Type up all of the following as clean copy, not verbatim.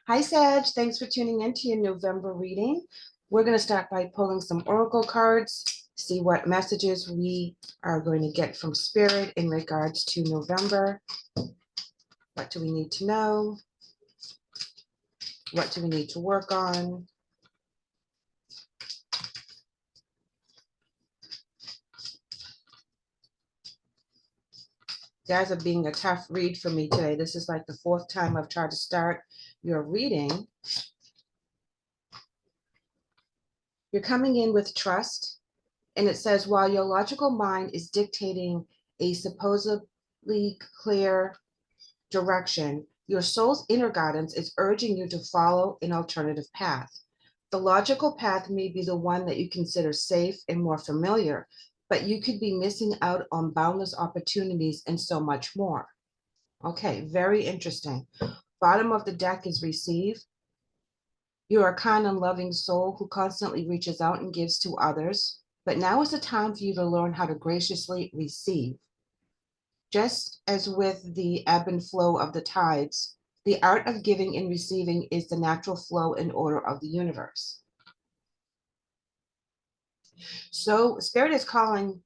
Hi, Sag. Thanks for tuning in to your November reading. We're going to start by pulling some oracle cards, see what messages we are going to get from Spirit in regards to November. What do we need to know? What do we need to work on? You guys are being a tough read for me today. This is like the fourth time I've tried to start your reading. You're coming in with trust, and it says, while your logical mind is dictating a supposedly clear direction, your soul's inner guidance is urging you to follow an alternative path. The logical path may be the one that you consider safe and more familiar, but you could be missing out on boundless opportunities and so much more. Okay, very interesting. Bottom of the deck is receive. You are a kind and loving soul who constantly reaches out and gives to others, but now is the time for you to learn how to graciously receive. Just as with the ebb and flow of the tides, the art of giving and receiving is the natural flow and order of the universe. So Spirit is calling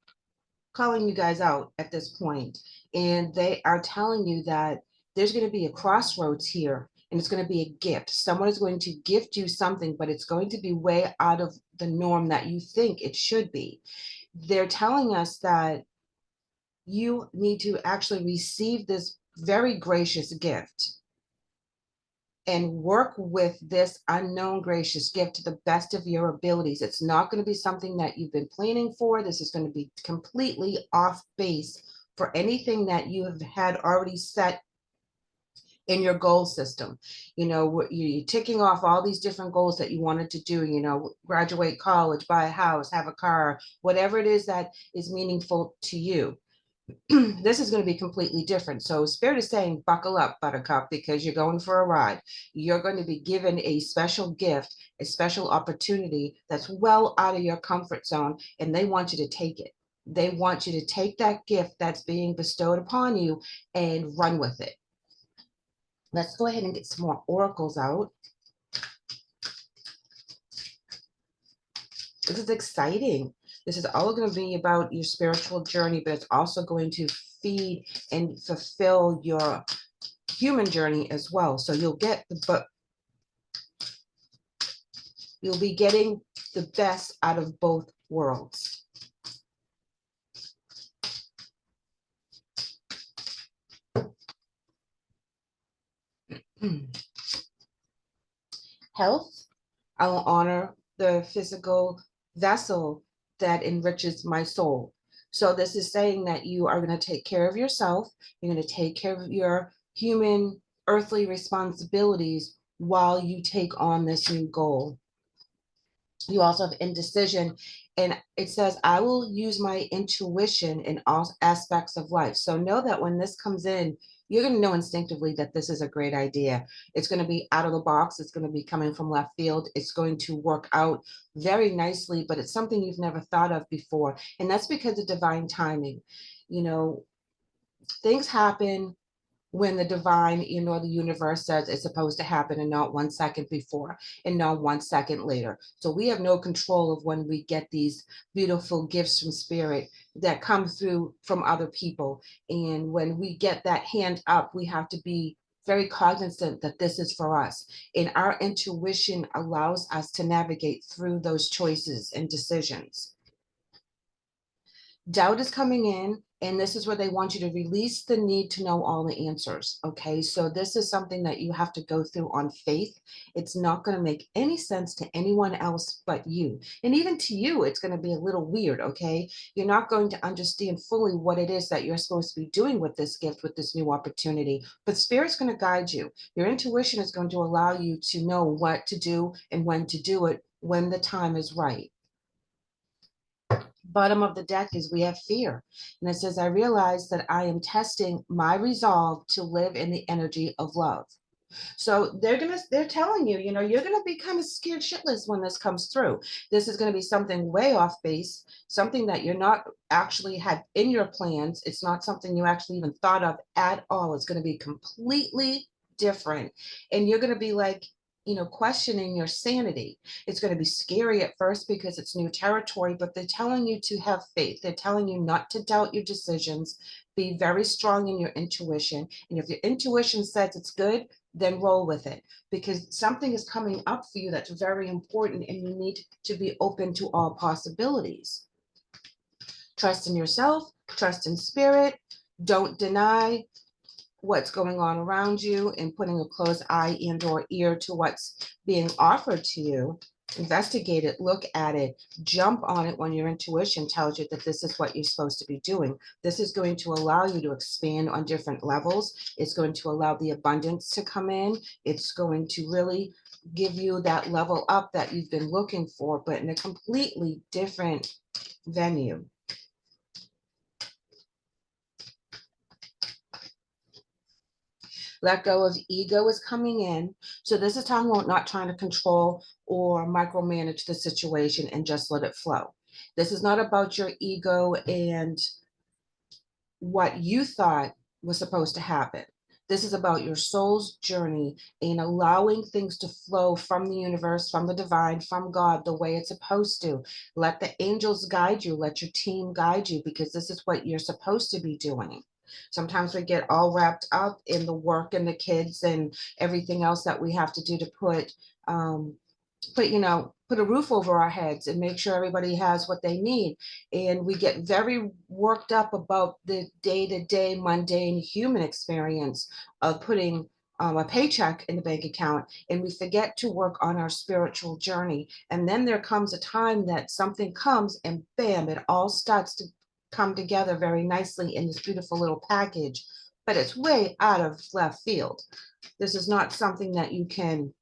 you guys out at this point, and they are telling you that there's going to be a crossroads here, and it's going to be a gift. Someone is going to gift you something, but it's going to be way out of the norm that you think it should be. They're telling us that you need to actually receive this very gracious gift and work with this unknown gracious gift to the best of your abilities. It's not going to be something that you've been planning for. This is going to be completely off base for anything that you have had already set in your goal system. You know, you're ticking off all these different goals that you wanted to do, you know, graduate college, buy a house, have a car, whatever it is that is meaningful to you. This is going to be completely different. So Spirit is saying, buckle up, Buttercup, because you're going for a ride. You're going to be given a special gift, a special opportunity that's well out of your comfort zone, and they want you to take it. They want you to take that gift that's being bestowed upon you and run with it. Let's go ahead and get some more oracles out. This is exciting. This is all going to be about your spiritual journey, but it's also going to feed and fulfill your human journey as well. So you'll get you'll be getting the best out of both worlds. Health, I will honor the physical vessel that enriches my soul. So this is saying that you are going to take care of yourself. You're going to take care of your human earthly responsibilities while you take on this new goal. You also have indecision, and it says, I will use my intuition in all aspects of life. So know that when this comes in, you're going to know instinctively that this is a great idea. It's going to be out of the box. It's going to be coming from left field. It's going to work out very nicely, but it's something you've never thought of before. And that's because of divine timing. You know, things happen when the divine, you know, the universe says it's supposed to happen, and not 1 second before and not 1 second later. So we have no control of when we get these beautiful gifts from Spirit that come through from other people. And when we get that hand up, we have to be very cognizant that this is for us. And our intuition allows us to navigate through those choices and decisions. Doubt is coming in, and this is where they want you to release the need to know all the answers. Okay, so this is something that you have to go through on faith. It's not going to make any sense to anyone else but you. And even to you, it's going to be a little weird. Okay, you're not going to understand fully what it is that you're supposed to be doing with this gift, with this new opportunity. But Spirit's going to guide you. Your intuition is going to allow you to know what to do and when to do it when the time is right. Bottom of the deck is we have fear. And it says, I realize that I am testing my resolve to live in the energy of love. So they're telling you, you know, you're going to be kind of scared shitless when this comes through. This is going to be something way off base, something that you're not actually had in your plans. It's not something you actually even thought of at all. It's going to be completely different. And you're going to be like, questioning your sanity. It's going to be scary at first because it's new territory, but they're telling you to have faith. They're telling you not to doubt your decisions. Be very strong in your intuition. And if your intuition says it's good, then roll with it, because something is coming up for you that's very important, and you need to be open to all possibilities. Trust in yourself, trust in spirit. Don't deny what's going on around you and putting a closed eye and or ear to what's being offered to you. Investigate it, look at it, jump on it when your intuition tells you that this is what you're supposed to be doing. This is going to allow you to expand on different levels. It's going to allow the abundance to come in. It's going to really give you that level up that you've been looking for, but in a completely different venue. Let go of ego is coming in. So this is time we're not trying to control or micromanage the situation and just let it flow. This is not about your ego and what you thought was supposed to happen. This is about your soul's journey and allowing things to flow from the universe, from the divine, from God, the way it's supposed to. Let the angels guide you. Let your team guide you, because this is what you're supposed to be doing. Sometimes we get all wrapped up in the work and the kids and everything else that we have to do to put a roof over our heads and make sure everybody has what they need. And we get very worked up about the day-to-day mundane human experience of putting a paycheck in the bank account, and we forget to work on our spiritual journey. And then there comes a time that something comes and bam, it all starts to come together very nicely in this beautiful little package, but it's way out of left field. This is not something that you can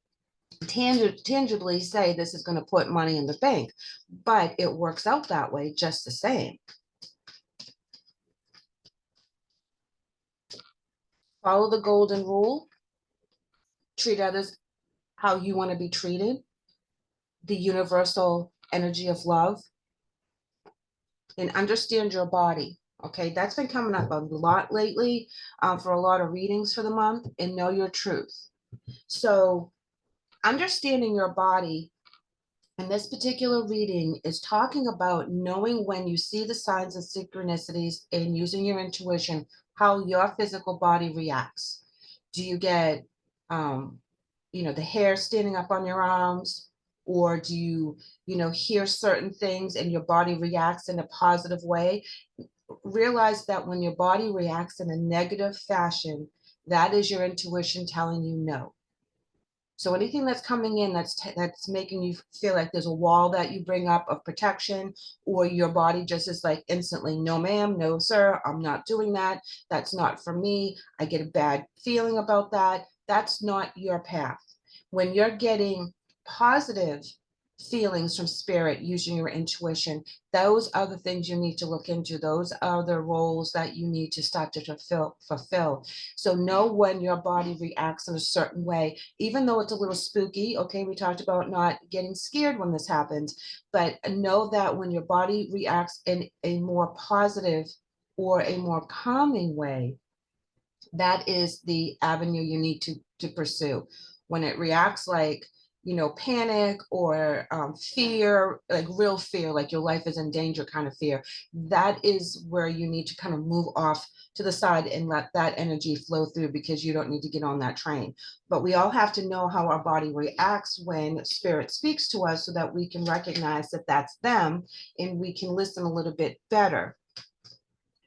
tangibly say this is going to put money in the bank, but it works out that way just the same. Follow the golden rule. Treat others how you want to be treated. The universal energy of love. And understand your body. Okay, that's been coming up a lot lately for a lot of readings for the month. And know your truth. So understanding your body in this particular reading is talking about knowing when you see the signs and synchronicities and using your intuition, how your physical body reacts. Do you get, the hair standing up on your arms? Or do you, hear certain things and your body reacts in a positive way? Realize that when your body reacts in a negative fashion, that is your intuition telling you no. So anything that's coming in that's making you feel like there's a wall that you bring up of protection, or your body just is like instantly, no ma'am, no sir, I'm not doing that. That's not for me. I get a bad feeling about that. That's not your path. When you're getting positive feelings from spirit using your intuition, those are the things you need to look into. Those are the roles that you need to start to fulfill. So know when your body reacts in a certain way, even though it's a little spooky. Okay, we talked about not getting scared when this happens, but know that when your body reacts in a more positive or a more calming way, that is the avenue you need to pursue. When it reacts like, panic or fear, like real fear, like your life is in danger kind of fear, that is where you need to kind of move off to the side and let that energy flow through, because you don't need to get on that train. But we all have to know how our body reacts when spirit speaks to us, so that we can recognize that that's them and we can listen a little bit better.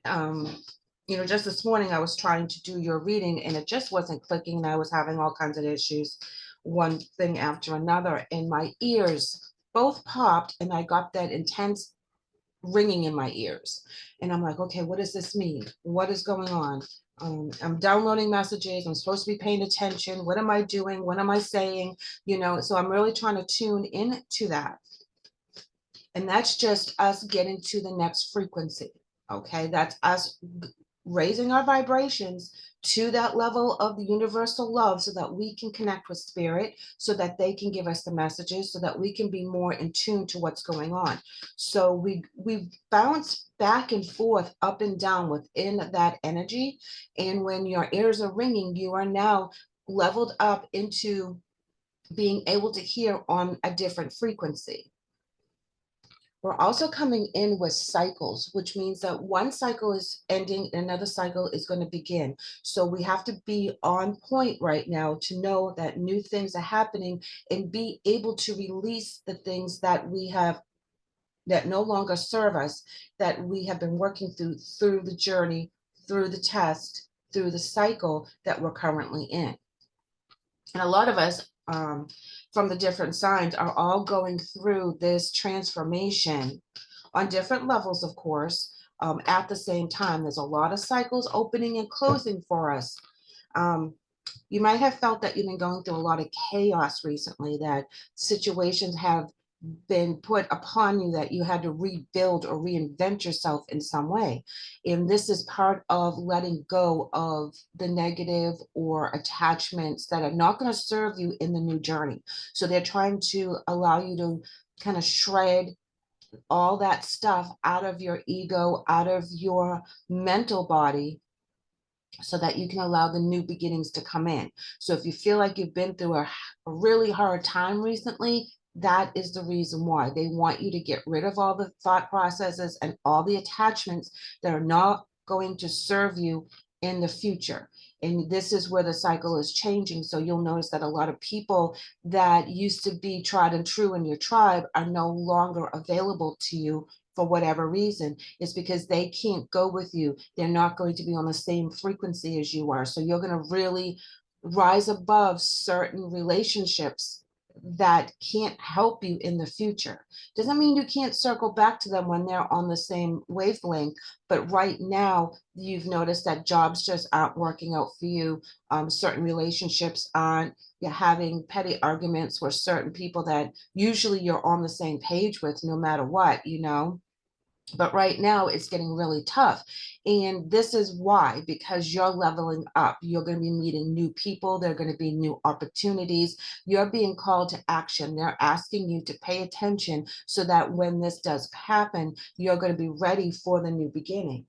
Just this morning I was trying to do your reading and it just wasn't clicking, and I was having all kinds of issues, one thing after another, and my ears both popped and I got that intense ringing in my ears. And I'm like, okay, what does this mean? What is going on? I'm downloading messages. I'm supposed to be paying attention. What am I doing? What am I saying? So I'm really trying to tune into that. And that's just us getting to the next frequency. Okay, that's us raising our vibrations to that level of the universal love, so that we can connect with spirit, so that they can give us the messages, so that we can be more in tune to what's going on. So we bounce back and forth, up and down within that energy. And when your ears are ringing, you are now leveled up into being able to hear on a different frequency. We're also coming in with cycles, which means that one cycle is ending, another cycle is going to begin. So we have to be on point right now to know that new things are happening and be able to release the things that we have that no longer serve us, that we have been working through the journey, through the test, through the cycle that we're currently in. And a lot of us from the different signs are all going through this transformation on different levels, of course, at the same time. There's a lot of cycles opening and closing for us. You might have felt that you've been going through a lot of chaos recently, that situations have been put upon you that you had to rebuild or reinvent yourself in some way. And this is part of letting go of the negative or attachments that are not going to serve you in the new journey. So they're trying to allow you to kind of shred all that stuff out of your ego, out of your mental body, so that you can allow the new beginnings to come in. So if you feel like you've been through a really hard time recently, that is the reason why. They want you to get rid of all the thought processes and all the attachments that are not going to serve you in the future. And this is where the cycle is changing. So you'll notice that a lot of people that used to be tried and true in your tribe are no longer available to you for whatever reason. It's because they can't go with you. They're not going to be on the same frequency as you are. So you're going to really rise above certain relationships that can't help you in the future. Doesn't mean you can't circle back to them when they're on the same wavelength, but right now you've noticed that jobs just aren't working out for you. Certain relationships aren't. You're having petty arguments with certain people that usually you're on the same page with no matter what, you know. But right now it's getting really tough. And this is why, because you're leveling up. You're going to be meeting new people. There are going to be new opportunities. You're being called to action. They're asking you to pay attention so that when this does happen, you're going to be ready for the new beginning.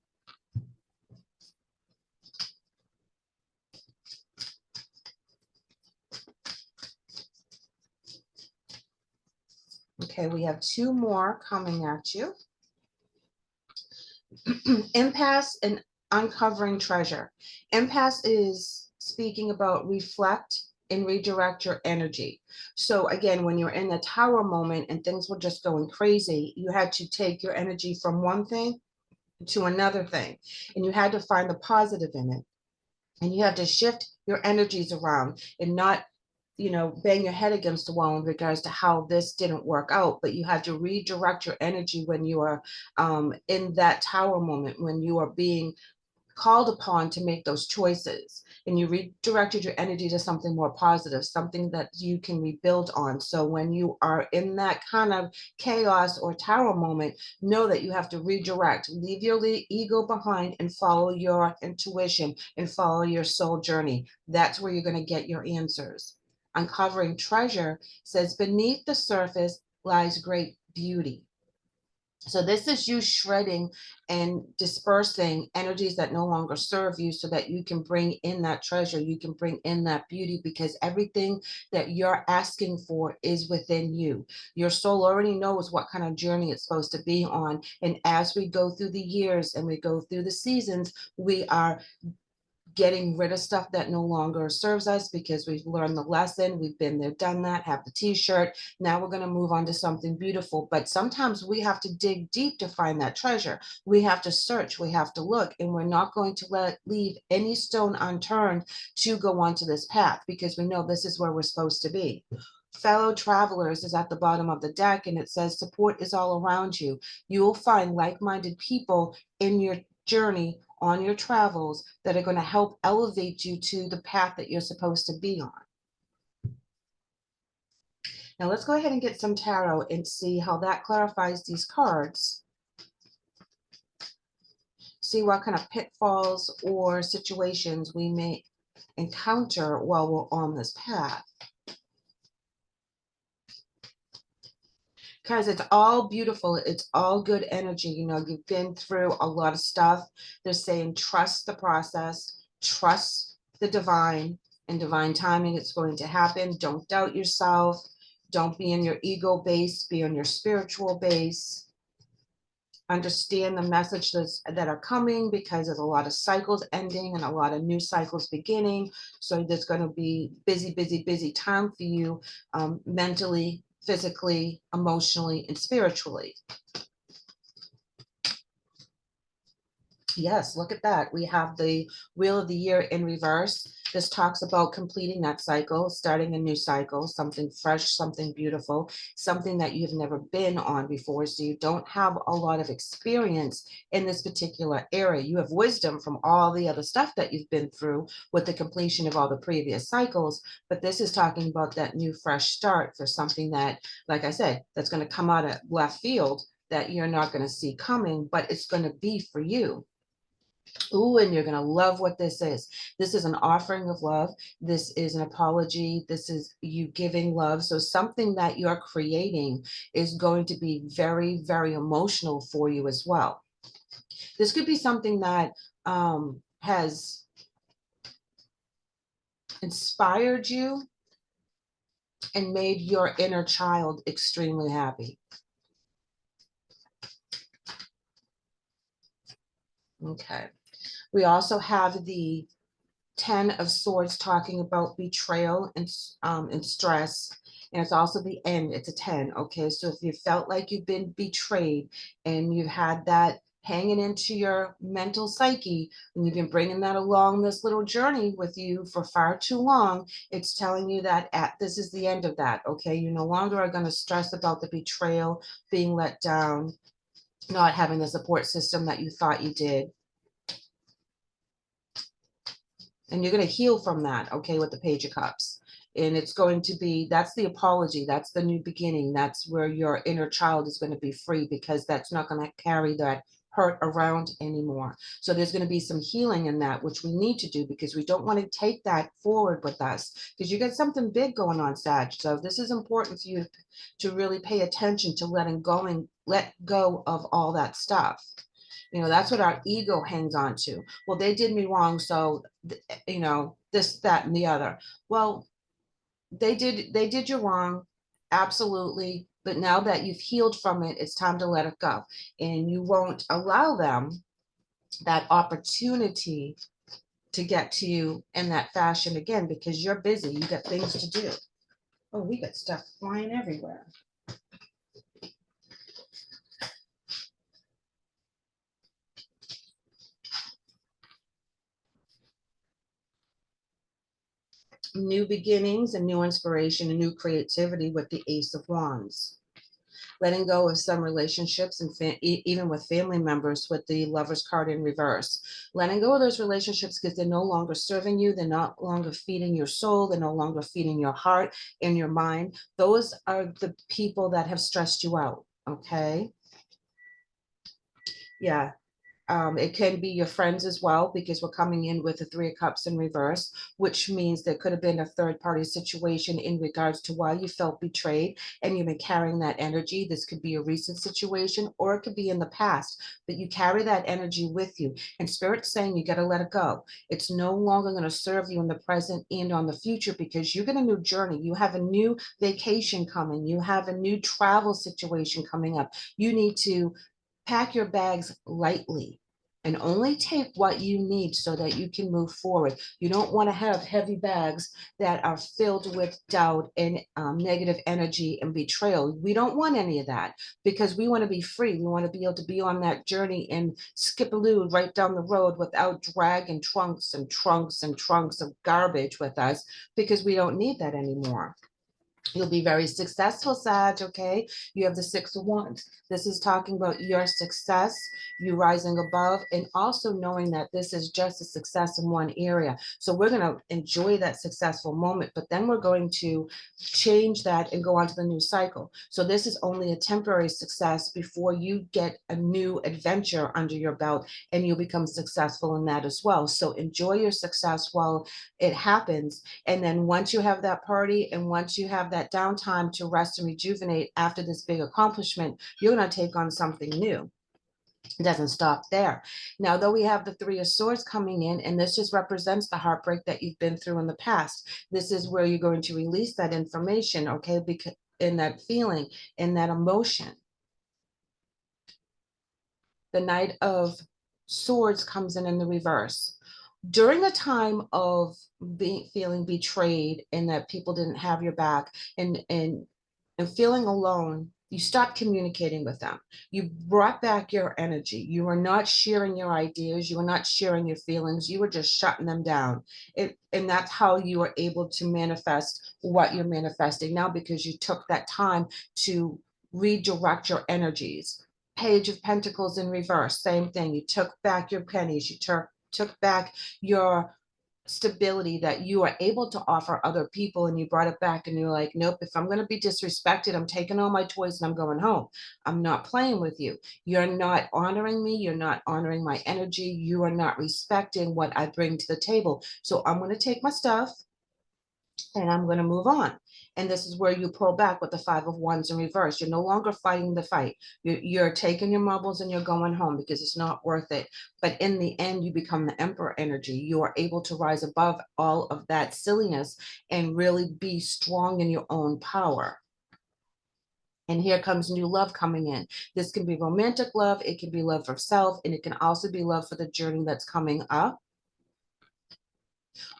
Okay, we have two more coming at you. Impasse and uncovering treasure. Impasse is speaking about reflect and redirect your energy. So again, when you're in the tower moment and things were just going crazy, you had to take your energy from one thing to another thing, and you had to find the positive in it. And you have to shift your energies around and not, you know, bang your head against the wall in regards to how this didn't work out, but you have to redirect your energy when you are in that tower moment, when you are being called upon to make those choices, and you redirected your energy to something more positive, something that you can rebuild on. So when you are in that kind of chaos or tower moment, know that you have to redirect, leave your ego behind and follow your intuition and follow your soul journey. That's where you're going to get your answers. Uncovering treasure says beneath the surface lies great beauty. So this is you shredding and dispersing energies that no longer serve you so that you can bring in that treasure, you can bring in that beauty, because everything that you're asking for is within you. Your soul already knows what kind of journey it's supposed to be on. And as we go through the years and we go through the seasons, we are getting rid of stuff that no longer serves us because we've learned the lesson. We've been there, done that, have the t-shirt. Now we're going to move on to something beautiful. But sometimes we have to dig deep to find that treasure. We have to search, we have to look, and we're not going to leave any stone unturned to go onto this path, because we know this is where we're supposed to be. Fellow travelers is at the bottom of the deck, and it says support is all around you. You will find like-minded people in your journey, on your travels, that are going to help elevate you to the path that you're supposed to be on. Now let's go ahead and get some tarot and see how that clarifies these cards. See what kind of pitfalls or situations we may encounter while we're on this path. Because it's all beautiful. It's all good energy. You know, you've been through a lot of stuff. They're saying trust the process, trust the divine, In divine timing, it's going to happen. Don't doubt yourself. Don't be in your ego base, be on your spiritual base. Understand the messages that are coming, because there's a lot of cycles ending and a lot of new cycles beginning. So there's going to be busy time for you, mentally, physically, emotionally, and spiritually. Yes, look at that. We have the Wheel of the Year in reverse. This talks about completing that cycle, starting a new cycle, something fresh, something beautiful, something that you've never been on before. So you don't have a lot of experience in this particular area. You have wisdom from all the other stuff that you've been through with the completion of all the previous cycles. But this is talking about that new, fresh start for something that, like I said, that's going to come out of left field that you're not going to see coming, but it's going to be for you. Ooh, and you're going to love what this is. This is an offering of love. This is an apology. This is you giving love. So something that you're creating is going to be very, very emotional for you as well. This could be something that has inspired you and made your inner child extremely happy. Okay. We also have the 10 of Swords talking about betrayal and stress. And it's also the end. It's a 10. Okay. So if you felt like you've been betrayed and you've had that hanging into your mental psyche and you've been bringing that along this little journey with you for far too long, it's telling you that this is the end of that. Okay. You no longer are going to stress about the betrayal, being let down, not having the support system that you thought you did. And you're going to heal from that, okay, with the Page of Cups. And it's going to be, that's the apology. That's the new beginning. That's where your inner child is going to be free, because that's not going to carry that hurt around anymore. So there's going to be some healing in that, which we need to do, because we don't want to take that forward with us, because you got something big going on, Sag. So this is important for you to really pay attention to letting go and let go of all that stuff. You know, that's what our ego hangs on to. Well, they did me wrong, so you know, this, that, and the other. Well, they did you wrong, absolutely. But now that you've healed from it, it's time to let it go. And you won't allow them that opportunity to get to you in that fashion again, because you're busy. You got things to do. Oh, we got stuff flying everywhere. New beginnings and new inspiration and new creativity with the Ace of Wands. Letting go of some relationships and even with family members with the Lover's card in reverse. Letting go of those relationships because they're no longer serving you. They're not longer feeding your soul. They're no longer feeding your heart and your mind. Those are the people that have stressed you out. Okay. Yeah. It can be your friends as well, because we're coming in with the Three of Cups in reverse, which means there could have been a third party situation in regards to why you felt betrayed and you've been carrying that energy. This could be a recent situation or it could be in the past, but you carry that energy with you. And Spirit's saying you got to let it go. It's no longer going to serve you in the present and on the future, because you get a new journey. You have a new vacation coming. You have a new travel situation coming up. You need to pack your bags lightly and only take what you need so that you can move forward. You don't want to have heavy bags that are filled with doubt and negative energy and betrayal. We don't want any of that, because we want to be free. We want to be able to be on that journey and skip-a-loo right down the road without dragging trunks and trunks and trunks of garbage with us, because we don't need that anymore. You'll be very successful, Sag, okay? You have the Six of Wands. This is talking about your success, you rising above, and also knowing that this is just a success in one area. So we're going to enjoy that successful moment, but then we're going to change that and go on to the new cycle. So this is only a temporary success before you get a new adventure under your belt, and you'll become successful in that as well. So enjoy your success while it happens. And then once you have that party and once you have that downtime to rest and rejuvenate after this big accomplishment, you're going to take on something new. It doesn't stop there. Now, though we have the Three of Swords coming in, and this just represents the heartbreak that you've been through in the past. This is where you're going to release that information, okay? Because in that feeling, in that emotion. The Knight of Swords comes in the reverse. During a time of feeling betrayed and that people didn't have your back and feeling alone, you stopped communicating with them. You brought back your energy. You were not sharing your ideas. You were not sharing your feelings. You were just shutting them down. And that's how you were able to manifest what you're manifesting now, because you took that time to redirect your energies. Page of Pentacles in reverse, same thing. You took back your pennies. You took back your stability that you are able to offer other people, and you brought it back, and you're like, nope, if I'm going to be disrespected, I'm taking all my toys and I'm going home. I'm not playing with you. You're not honoring me. You're not honoring my energy. You are not respecting what I bring to the table. So I'm going to take my stuff and I'm going to move on. And this is where you pull back with the Five of Wands in reverse. You're no longer fighting the fight. You're taking your marbles and you're going home because it's not worth it. But in the end, you become the Emperor energy. You are able to rise above all of that silliness and really be strong in your own power. And here comes new love coming in. This can be romantic love. It can be love for self, and it can also be love for the journey that's coming up.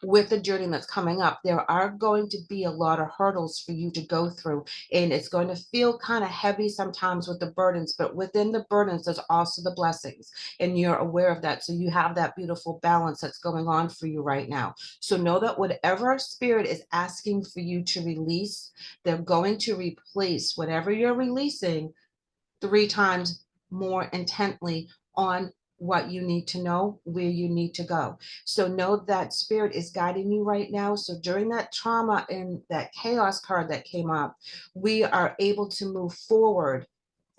With the journey that's coming up, there are going to be a lot of hurdles for you to go through, and it's going to feel kind of heavy sometimes with the burdens, but within the burdens, there's also the blessings, and you're aware of that. So you have that beautiful balance that's going on for you right now. So know that whatever spirit is asking for you to release, they're going to replace whatever you're releasing 3 times more intently on what you need to know, where you need to go. So know that spirit is guiding you right now. So during that trauma and that chaos card that came up, we are able to move forward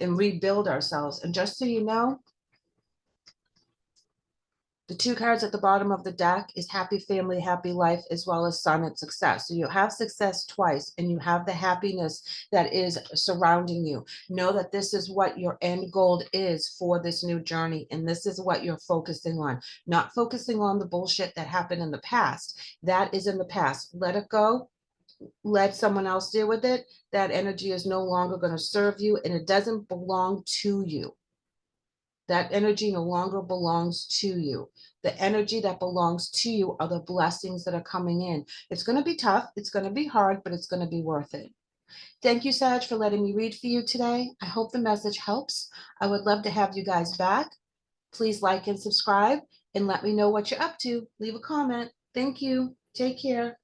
and rebuild ourselves. And just so you know, the 2 cards at the bottom of the deck is happy family, happy life, as well as sun and success. So you have success twice, and you have the happiness that is surrounding you. Know that this is what your end goal is for this new journey, and this is what you're focusing on. Not focusing on the bullshit that happened in the past. That is in the past. Let it go. Let someone else deal with it. That energy is no longer going to serve you, and it doesn't belong to you. That energy no longer belongs to you. The energy that belongs to you are the blessings that are coming in. It's going to be tough. It's going to be hard, but it's going to be worth it. Thank you, Sag, for letting me read for you today. I hope the message helps. I would love to have you guys back. Please like and subscribe and let me know what you're up to. Leave a comment. Thank you. Take care.